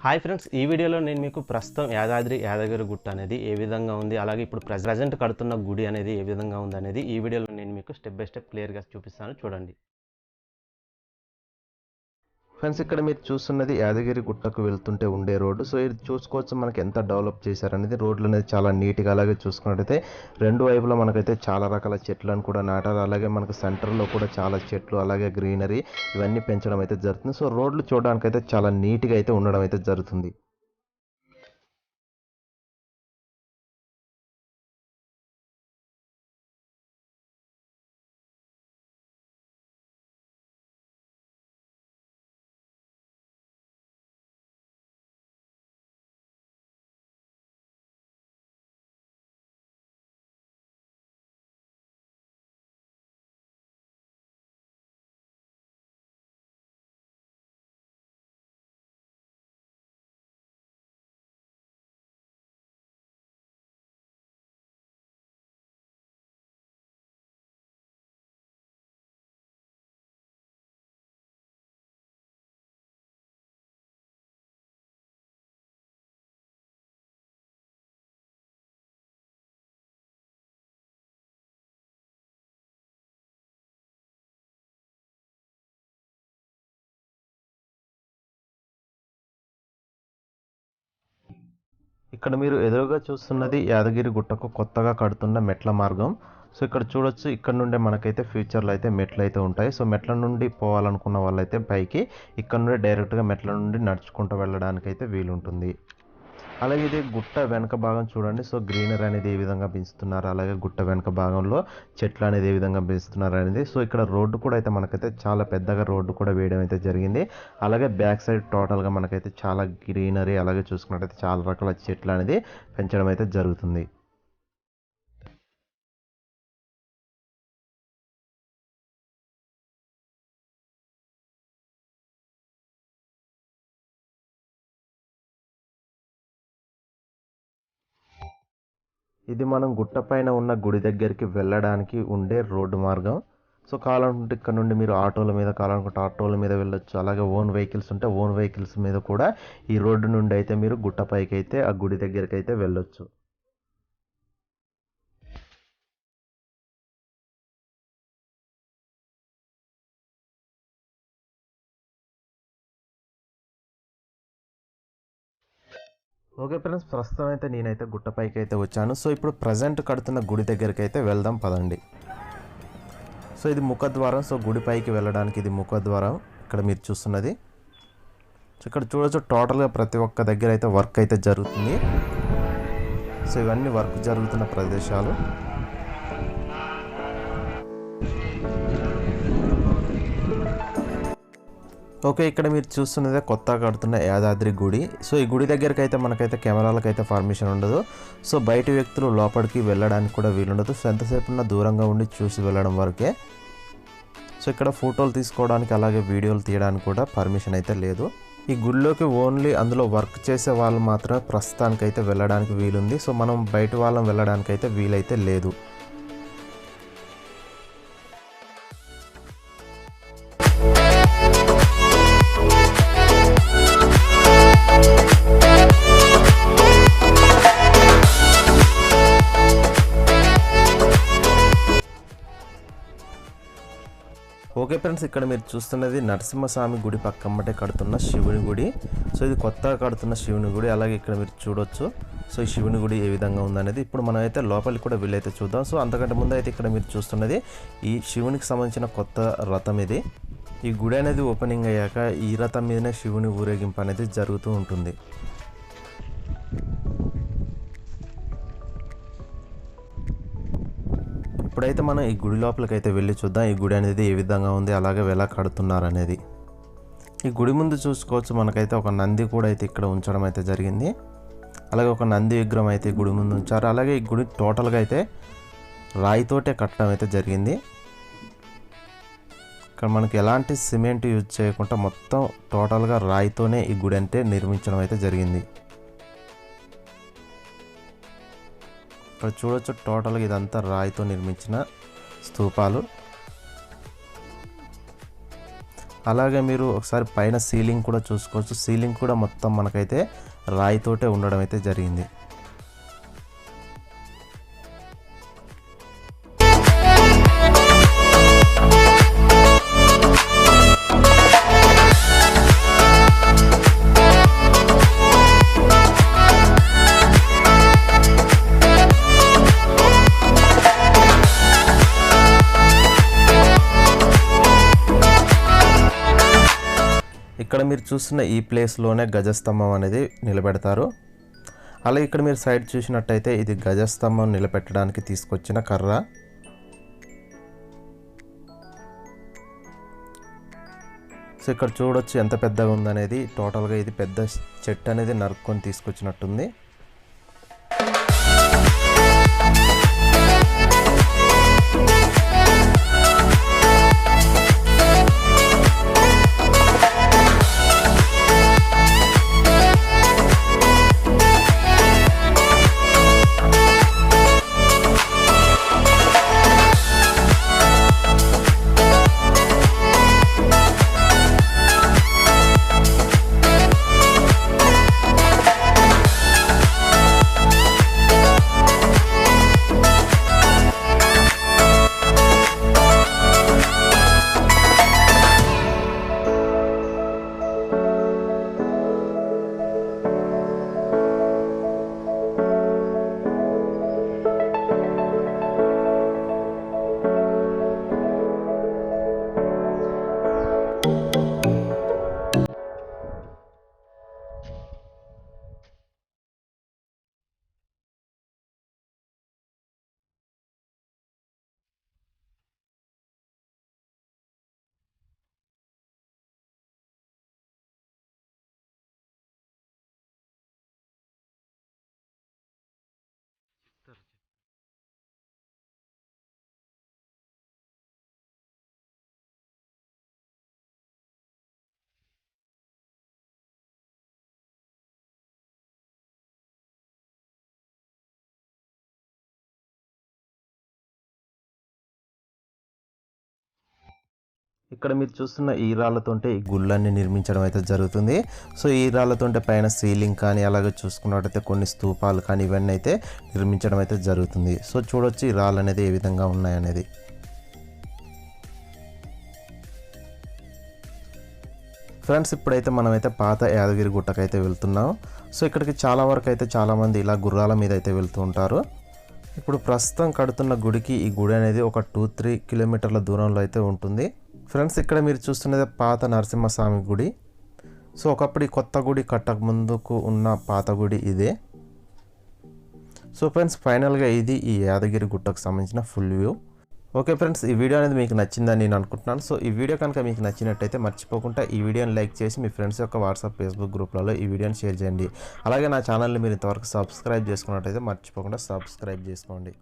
Hi friends, ఈ వీడియోలో నేను మీకు ప్రస్తుతం యాదగిరి గుట్ట అనేది ఏ విధంగా ఉంది, అలాగే ఇప్పుడు ప్రెజెంట్ కడుతున్న గుడి అనేది ఏ విధంగా ఉంది అనేది ఈ వీడియోలో నేను మీకు స్టెప్ బై స్టెప్ క్లియర్గా చూపిస్తాను, చూడండి. ఫ్రెండ్స్, ఇక్కడ మీరు చూస్తున్నది యాదగిరి గుట్టకు వెళ్తుంటే ఉండే రోడ్డు. సో ఇది చూసుకోవచ్చు మనకి ఎంత డెవలప్ చేశారనేది. రోడ్లు అనేది చాలా నీట్గా, అలాగే చూసుకున్నట్టయితే రెండు వైపులా మనకైతే చాలా రకాల చెట్లను కూడా నాటారు. అలాగే మనకు సెంటర్లో కూడా చాలా చెట్లు, అలాగే గ్రీనరీ ఇవన్నీ పెంచడం అయితే జరుగుతుంది. సో రోడ్లు చూడడానికైతే చాలా నీట్గా అయితే ఉండడం అయితే జరుగుతుంది. ఇక్కడ మీరు ఎదురుగా చూస్తున్నది యాదగిరి గుట్టకు కొత్తగా కడుతున్న మెట్ల మార్గం. సో ఇక్కడ చూడొచ్చు, ఇక్కడ నుండే మనకైతే ఫ్యూచర్లో అయితే మెట్లు అయితే ఉంటాయి. సో మెట్ల నుండి పోవాలనుకున్న వాళ్ళైతే పైకి ఇక్కడ నుండి డైరెక్ట్గా మెట్ల నుండి నడుచుకుంటూ వెళ్ళడానికి అయితే వీలుంటుంది. అలాగే ఇది గుట్ట వెనక భాగం చూడండి. సో గ్రీనరీ అనేది ఏ విధంగా పెంచుతున్నారు, అలాగే గుట్ట వెనక భాగంలో చెట్లు అనేది ఏ విధంగా పెంచుతున్నారు అనేది. సో ఇక్కడ రోడ్డు కూడా అయితే మనకైతే చాలా పెద్దగా రోడ్డు కూడా వేయడం అయితే జరిగింది. అలాగే బ్యాక్ సైడ్ టోటల్గా మనకైతే చాలా గ్రీనరీ, అలాగే చూసుకున్నట్టయితే చాలా రకాల చెట్లు అనేది పెంచడం అయితే జరుగుతుంది. ఇది మనం గుట్ట పైన ఉన్న గుడి దగ్గరికి వెళ్ళడానికి ఉండే రోడ్డు మార్గం. సో కావాలనుకుంటే ఇక్కడ నుండి మీరు ఆటోల మీద, కావాలనుకుంటే ఆటోల మీద వెళ్ళొచ్చు. అలాగే ఓన్ వెహికల్స్ ఉంటే ఓన్ వెహికల్స్ మీద కూడా ఈ రోడ్డు నుండి అయితే మీరు గుట్ట పైకి అయితే ఆ గుడి దగ్గరికి అయితే వెళ్ళొచ్చు. ఓకే ఫ్రెండ్స్, ప్రస్తుతం అయితే నేనైతే గుట్టపైకి అయితే వచ్చాను. సో ఇప్పుడు ప్రజెంట్ కడుతున్న గుడి దగ్గరికి అయితే వెళ్దాం పదండి. సో ఇది ముఖద్వారం. సో గుడి పైకి వెళ్ళడానికి ఇది ముఖద్వారం. ఇక్కడ మీరు చూస్తున్నది. సో ఇక్కడ చూడొచ్చు, టోటల్గా ప్రతి ఒక్క దగ్గర అయితే వర్క్ అయితే జరుగుతుంది. సో ఇవన్నీ వర్క్ జరుగుతున్న ప్రదేశాలు. ఓకే, ఇక్కడ మీరు చూస్తున్నదే కొత్తగా కడుతున్న యాదాద్రి గుడి. సో ఈ గుడి దగ్గరికి అయితే మనకైతే కెమెరాలకు అయితే పర్మిషన్ ఉండదు. సో బయట వ్యక్తులు లోపలికి వెళ్ళడానికి కూడా వీలుండదు. సో ఎంతసేపు ఉన్న దూరంగా ఉండి చూసి వెళ్ళడం వరకే. సో ఇక్కడ ఫోటోలు తీసుకోవడానికి, అలాగే వీడియోలు తీయడానికి కూడా పర్మిషన్ అయితే లేదు. ఈ గుడిలోకి ఓన్లీ అందులో వర్క్ చేసే వాళ్ళు మాత్రమే ప్రస్తుతానికైతే వెళ్ళడానికి వీలుంది. సో మనం బయట వాళ్ళం వెళ్ళడానికి అయితే వీలైతే లేదు. ఓకే ఫ్రెండ్స్, ఇక్కడ మీరు చూస్తున్నది నరసింహస్వామి గుడి పక్కమ్మటే కడుతున్న శివుని గుడి. సో ఇది కొత్తగా కడుతున్న శివుని గుడి. అలాగే ఇక్కడ మీరు చూడొచ్చు, సో ఈ శివుని గుడి ఏ విధంగా ఉందనేది. ఇప్పుడు మనం అయితే లోపలికి కూడా వీలైతే చూద్దాం. సో అంతకంటే ముందు అయితే ఇక్కడ మీరు చూస్తున్నది ఈ శివునికి సంబంధించిన కొత్త రథం ఇది. ఈ గుడి అనేది ఓపెనింగ్ అయ్యాక ఈ రథం మీదనే శివుని ఊరేగింపు అనేది జరుగుతూ ఉంటుంది. ఇప్పుడైతే మనం ఈ గుడి లోపలికి అయితే వెళ్ళి చూద్దాం ఈ గుడి అనేది ఏ విధంగా ఉంది, అలాగే ఎలా కడుతున్నారు అనేది. ఈ గుడి ముందు చూసుకోవచ్చు, మనకైతే ఒక నంది కూడా అయితే ఇక్కడ ఉంచడం అయితే జరిగింది. అలాగే ఒక నంది విగ్రహం అయితే ఈ గుడి ముందు ఉంచారు. అలాగే ఈ గుడి టోటల్గా అయితే రాయితోటే కట్టడం అయితే జరిగింది. ఇక్కడ మనకి ఎలాంటి సిమెంట్ యూజ్ చేయకుండా మొత్తం టోటల్గా రాయితోనే ఈ గుడి అంటే నిర్మించడం అయితే జరిగింది. ఇక్కడ చూడొచ్చు, టోటల్గా ఇదంతా రాయితో నిర్మించిన స్తూపాలు. అలాగే మీరు ఒకసారి పైన సీలింగ్ కూడా చూసుకోవచ్చు. సీలింగ్ కూడా మొత్తం మనకైతే రాయితోటే ఉండడం అయితే జరిగింది. ఇక్కడ మీరు చూస్తున్న ఈ ప్లేస్లోనే గజస్తంభం అనేది నిలబెడతారు. అలాగే ఇక్కడ మీరు సైడ్ చూసినట్టయితే ఇది గజస్తంభం నిలబెట్టడానికి తీసుకొచ్చిన కర్ర. సో ఇక్కడ చూడొచ్చు ఎంత పెద్దగా ఉందనేది. టోటల్గా ఇది పెద్ద చెట్టు అనేది నరుక్కొని తీసుకొచ్చినట్టుంది. ఇక్కడ మీరు చూస్తున్న ఈ రాళ్ళతోటే ఈ గుళ్ళన్నీ నిర్మించడం అయితే జరుగుతుంది. సో ఈ రాళ్ళతోటే పైన సీలింగ్ కానీ అలాగే చూసుకున్నట్టయితే కొన్ని స్తూపాలు కానీ ఇవన్నీ అయితే నిర్మించడం అయితే జరుగుతుంది. సో చూడొచ్చు ఈ రాళ్ళు అనేది ఏ విధంగా ఉన్నాయనేది. ఫ్రెండ్స్ ఇప్పుడైతే మనమైతే పాత యాదగిరి గుట్టకైతే వెళ్తున్నాం. సో ఇక్కడికి చాలా వరకు అయితే చాలామంది ఇలా గుర్రాల మీద అయితే వెళ్తూ ఉంటారు. ఇప్పుడు ప్రస్తుతం కడుతున్న గుడికి ఈ గుడి అనేది ఒక 2-3 కిలోమీటర్ల దూరంలో అయితే ఉంటుంది. ఫ్రెండ్స్ ఇక్కడ మీరు చూస్తున్నది పాత నరసింహస్వామి గుడి. సో ఒకప్పుడు ఈ కొత్త గుడి కట్టక ముందుకు ఉన్న పాత గుడి ఇదే. సో ఫ్రెండ్స్ ఫైనల్గా ఇది ఈ యాదగిరి గుట్టకు సంబంధించిన ఫుల్ వ్యూ. ఓకే ఫ్రెండ్స్, ఈ వీడియో అనేది మీకు నచ్చిందని నేను అనుకుంటున్నాను. సో ఈ వీడియో కనుక మీకు నచ్చినట్టయితే మర్చిపోకుండా ఈ వీడియోని లైక్ చేసి మీ ఫ్రెండ్స్ యొక్క వాట్సాప్ ఫేస్బుక్ గ్రూప్లలో ఈ వీడియోని షేర్ చేయండి. అలాగే నా ఛానల్ని మీరు ఇంతవరకు సబ్స్క్రైబ్ చేసుకున్నట్టయితే మర్చిపోకుండా సబ్స్క్రైబ్ చేసుకోండి.